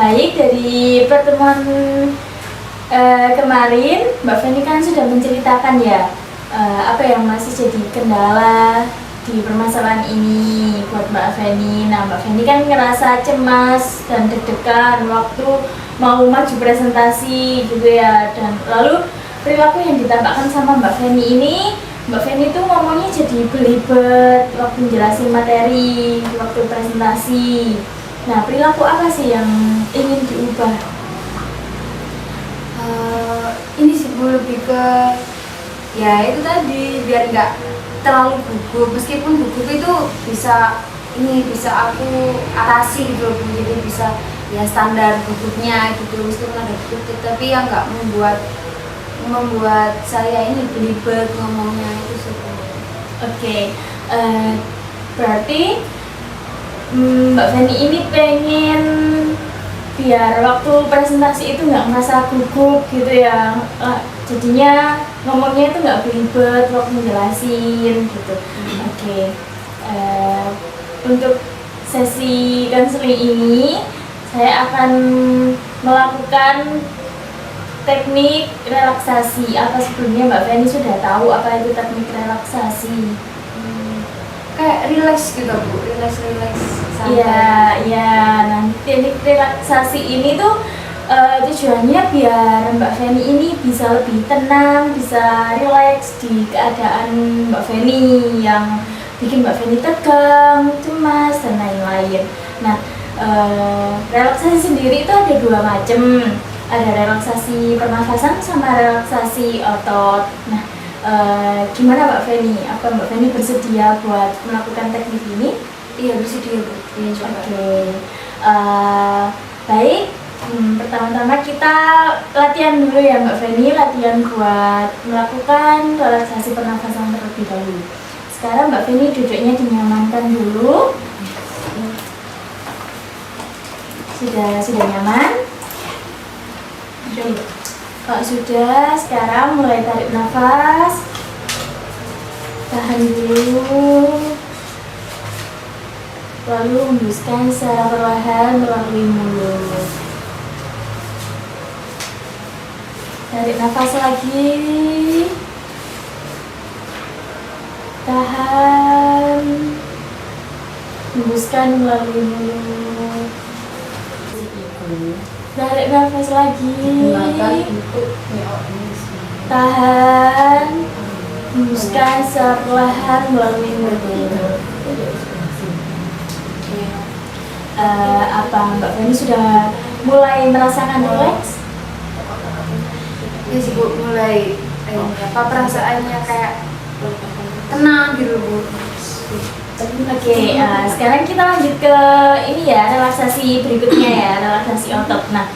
Baik, dari pertemuan kemarin Mbak Feni kan sudah menceritakan ya apa yang masih jadi kendala di permasalahan ini buat Mbak Feni. Nah, Mbak Feni kan ngerasa cemas dan deg-degan waktu mau maju presentasi gitu ya. Dan lalu perilaku yang ditampakkan sama Mbak Feni ini, Mbak Feni tuh ngomongnya jadi belibet waktu jelasin materi, waktu presentasi. Nah, perilaku apa sih yang ingin diubah? Ini sih Bu, lebih ke ya itu tadi, biar nggak terlalu gugup. Meskipun gugup itu bisa aku atasi gitu Bu, jadi bisa ya standar gugupnya gitu, meskipun ada gugup tapi yang nggak membuat saya ini belibet ngomongnya itu sih Bu. Oke, berarti Mbak Feni ini pengen biar waktu presentasi itu nggak merasa gugup gitu ya, jadinya ngomongnya itu nggak belibet waktu ngejelasin gitu. Oke. Untuk sesi konseling ini saya akan melakukan teknik relaksasi. Apa sebelumnya Mbak Feni sudah tahu apa itu teknik relaksasi? Kayak relax gitu Bu, relax Iya, iya. Nah, teknik relaksasi ini tuh tujuannya biar Mbak Feni ini bisa lebih tenang, bisa relax di keadaan Mbak Feni yang bikin Mbak Feni tegang, cemas, dan lain-lain. Nah, relaksasi sendiri itu ada dua macam. Ada relaksasi pernafasan sama relaksasi otot. Nah, gimana Mbak Feni? Apa Mbak Feni bersedia buat melakukan teknik ini? Iya, bersedia Bu. Iya, coba. Oke. Baik. Pertama-tama kita latihan dulu ya Mbak Feni, latihan buat melakukan relaksasi pernafasan terlebih dahulu. Sekarang Mbak Feni duduknya dinyamankan dulu. Sudah nyaman? Kalau sudah, sekarang mulai tarik nafas. Tahan dulu. Lalu hembuskan secara perlahan melalui mulut. Tarik nafas lagi. Tahan. Hembuskan melalui mulut. Tarik nafas lagi. Tahan. Hembuskan secara perlahan melalui mulut. Apa Mbak Feni sudah mulai merasakan relax? Ya sih Bu, mulai perasaannya kayak tenang gitu Bu. Oke, sekarang kita lanjut ke ini ya, relaksasi berikutnya ya, relaksasi otot. Nah,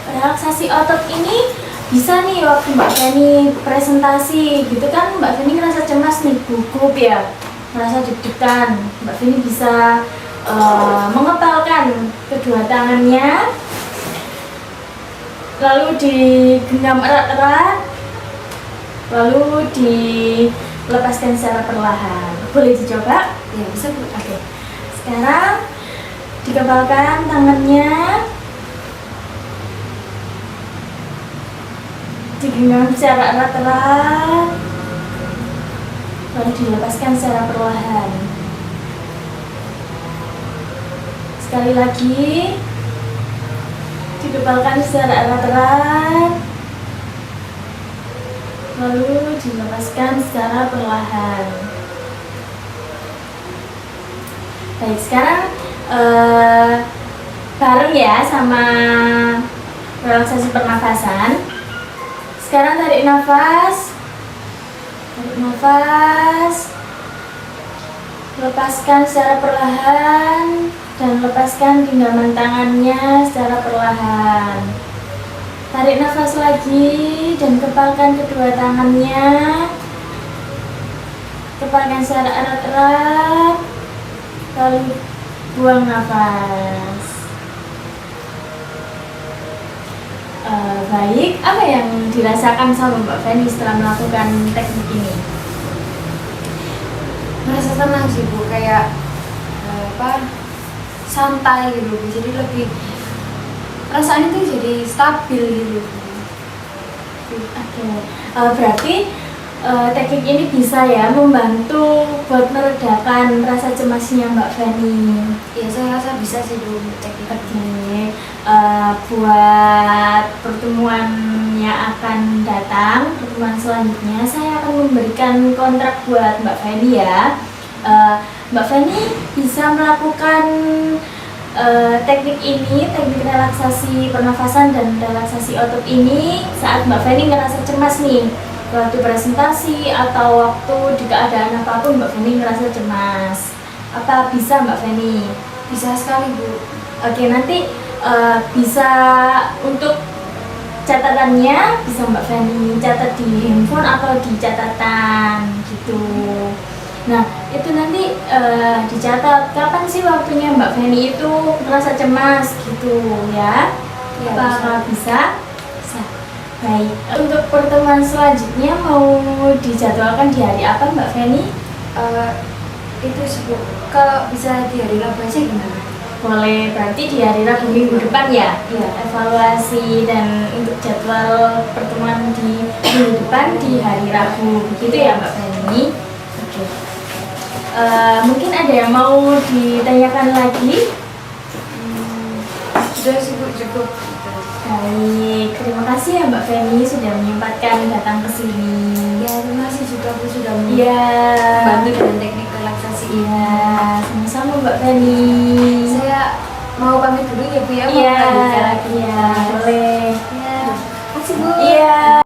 relaksasi otot ini bisa nih waktu Mbak Feni presentasi gitu kan, Mbak Feni ngerasa cemas nih, gugup ya, merasa deg-degan. Mbak Feni bisa mengepalkan kedua tangannya, lalu digenggam erat-erat, lalu dilepaskan secara perlahan. Boleh dicoba? Ya bisa Bu. Oke. Sekarang dikepalkan tangannya, digenggam secara erat-erat, lalu dilepaskan secara perlahan. Sekali lagi, dikepalkan secara erat-erat, lalu dilepaskan secara perlahan. Baik, sekarang bareng ya sama relaksasi pernafasan. Sekarang tarik nafas, lepaskan secara perlahan, dan lepaskan genggaman tangannya secara perlahan. Tarik nafas lagi dan kepalkan kedua tangannya. Kepalkan secara erat-erat, lalu buang nafas. Baik, apa yang dirasakan sama Mbak Feni setelah melakukan teknik ini? Merasa tenang sih Bu, kayak santai gitu Bu. Jadi lebih perasaan itu jadi stabil gitu. Oke. Berarti teknik ini bisa ya membantu buat meredakan rasa cemasnya Mbak Feni. Ya saya rasa bisa sih Bu teknik. Oke. Buat pertemuan yang akan datang, pertemuan selanjutnya saya akan memberikan kontrak buat Mbak Feni ya. Mbak Feni bisa melakukan teknik ini, teknik relaksasi pernafasan dan relaksasi otot ini saat Mbak Feni ngerasa cemas nih, waktu presentasi atau waktu di keadaan apapun Mbak Feni ngerasa cemas. Apa bisa Mbak Feni? Bisa sekali Bu. Oke, nanti bisa untuk catatannya bisa Mbak Feni catat di handphone atau di catatan gitu. Nah, itu nanti dicatat kapan sih waktunya Mbak Feni itu merasa cemas gitu ya. Ya, Apakah bisa? Bisa. Baik, untuk pertemuan selanjutnya mau dijadwalkan di hari apa Mbak Feni? Itu sih Bu. Kalau bisa di hari Rabu aja gimana? Boleh, berarti di hari Rabu minggu depan ya? Iya. Evaluasi dan untuk jadwal pertemuan di minggu depan di hari Rabu, begitu ya Mbak Feni? Oke. Mungkin ada yang mau ditanyakan lagi? Sudah sih Bu, cukup. Baik, terima kasih ya Mbak Feni sudah menyempatkan datang ke sini. Ya, terima kasih juga Bu sudah Iya. membantu dengan teknik relaksasi ini. Iya, sama-sama Mbak Feni. Saya mau pamit dulu ya Bu ya, mau Iya, lanjutkan lagi. iya, boleh. Ya, makasih Bu. Iya.